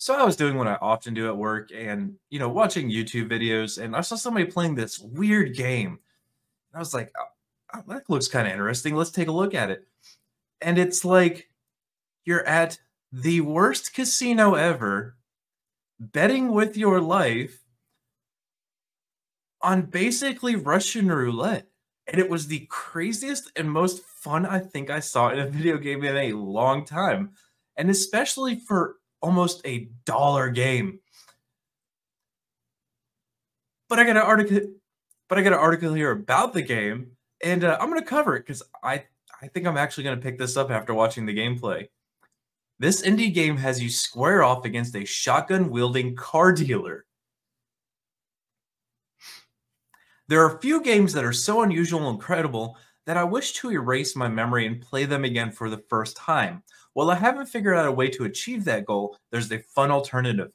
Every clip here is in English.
So I was doing what I often do at work and, watching YouTube videos, and I saw somebody playing this weird game. And I was like, oh, that looks kind of interesting. Let's take a look at it. And it's like you're at the worst casino ever, betting with your life on basically Russian roulette. And it was the craziest and most fun I think I saw in a video game in a long time. And especially for almost $1 game. But I got an article here about the game, and I'm gonna cover it because I think I'm actually gonna pick this up after watching the gameplay. This indie game has you square off against a shotgun-wielding car dealer. There are a few games that are so unusual and incredible that I wish to erase my memory and play them again for the first time. While I haven't figured out a way to achieve that goal, there's a fun alternative.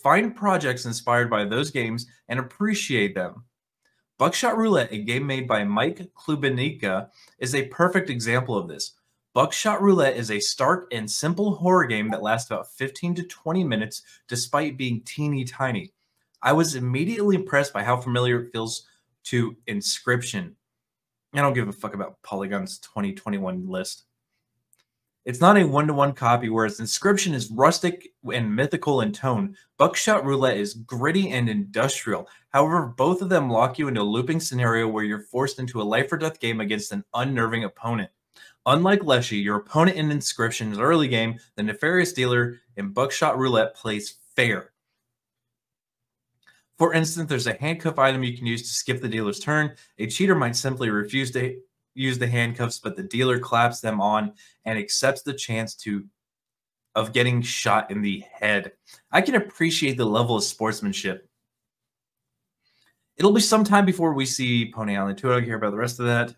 Find projects inspired by those games and appreciate them. Buckshot Roulette, a game made by Mike Klubenica, is a perfect example of this. Buckshot Roulette is a stark and simple horror game that lasts about 15 to 20 minutes despite being teeny tiny. I was immediately impressed by how familiar it feels to Inscription. I don't give a fuck about Polygon's 2021 list. It's not a one-to-one copy, whereas Inscription is rustic and mythical in tone. Buckshot Roulette is gritty and industrial. However, both of them lock you into a looping scenario where you're forced into a life-or-death game against an unnerving opponent. Unlike Leshy, your opponent in Inscription's early game, the nefarious dealer in Buckshot Roulette plays fair. For instance, there's a handcuff item you can use to skip the dealer's turn. A cheater might simply refuse to use the handcuffs, but the dealer claps them on and accepts the chance of getting shot in the head. I can appreciate the level of sportsmanship. It'll be some time before we see Pony Island 2. I don't care about the rest of that.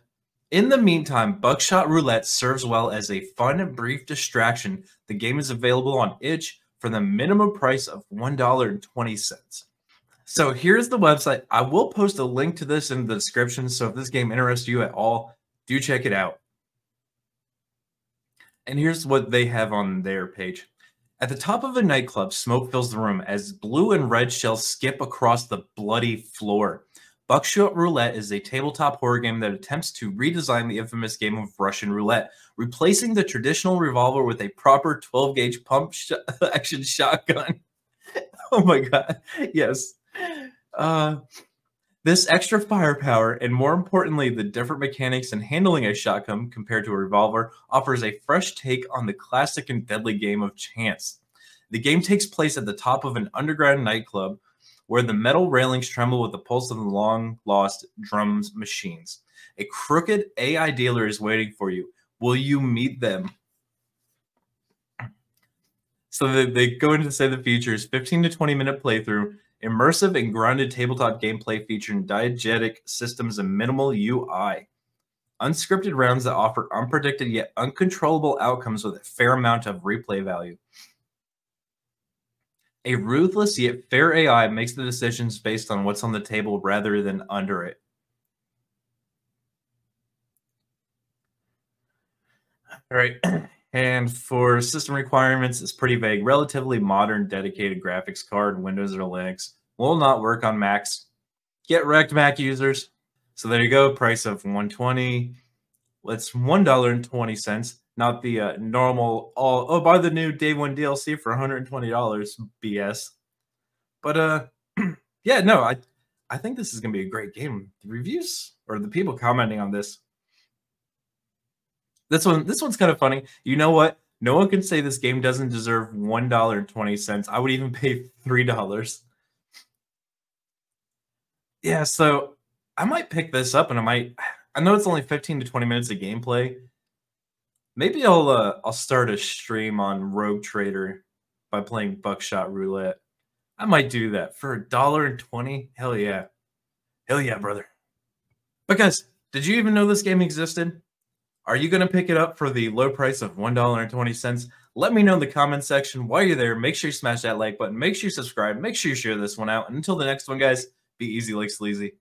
In the meantime, Buckshot Roulette serves well as a fun and brief distraction. The game is available on itch for the minimum price of $1.20. So here's the website. I will post a link to this in the description, so if this game interests you at all, do check it out. And here's what they have on their page. At the top of a nightclub, smoke fills the room as blue and red shells skip across the bloody floor. Buckshot Roulette is a tabletop horror game that attempts to redesign the infamous game of Russian roulette, replacing the traditional revolver with a proper 12-gauge pump-action shotgun. Oh my god, yes. This extra firepower, and more importantly, the different mechanics in handling a shotgun compared to a revolver, offers a fresh take on the classic and deadly game of chance. The game takes place at the top of an underground nightclub where the metal railings tremble with the pulse of the long-lost drums machines. A crooked AI dealer is waiting for you. Will you meet them? So they go into say the features, 15 to 20-minute playthrough, immersive and grounded tabletop gameplay featuring diegetic systems and minimal UI. Unscripted rounds that offer unpredicted yet uncontrollable outcomes with a fair amount of replay value. A ruthless yet fair AI makes the decisions based on what's on the table rather than under it. All right. And for system requirements, it's pretty vague. Relatively modern, dedicated graphics card, Windows or Linux. Will not work on Macs. Get wrecked, Mac users. So there you go. Price of $1.20. It's $1.20. Not the normal, buy the new Day 1 DLC for $120 BS. But, yeah, no, I think this is going to be a great game. The reviews, or the people commenting on this, This one's kind of funny. You know what? No one can say this game doesn't deserve $1.20. I would even pay $3. Yeah, so I might pick this up, and I know it's only 15 to 20 minutes of gameplay. Maybe I'll start a stream on Rogue Trader by playing Buckshot Roulette. I might do that for $1.20. Hell yeah. Hell yeah, brother. But guys, did you even know this game existed? Are you going to pick it up for the low price of $1.20? Let me know in the comment section. While you're there, make sure you smash that like button. Make sure you subscribe. Make sure you share this one out. And until the next one, guys, be easy like sleazy.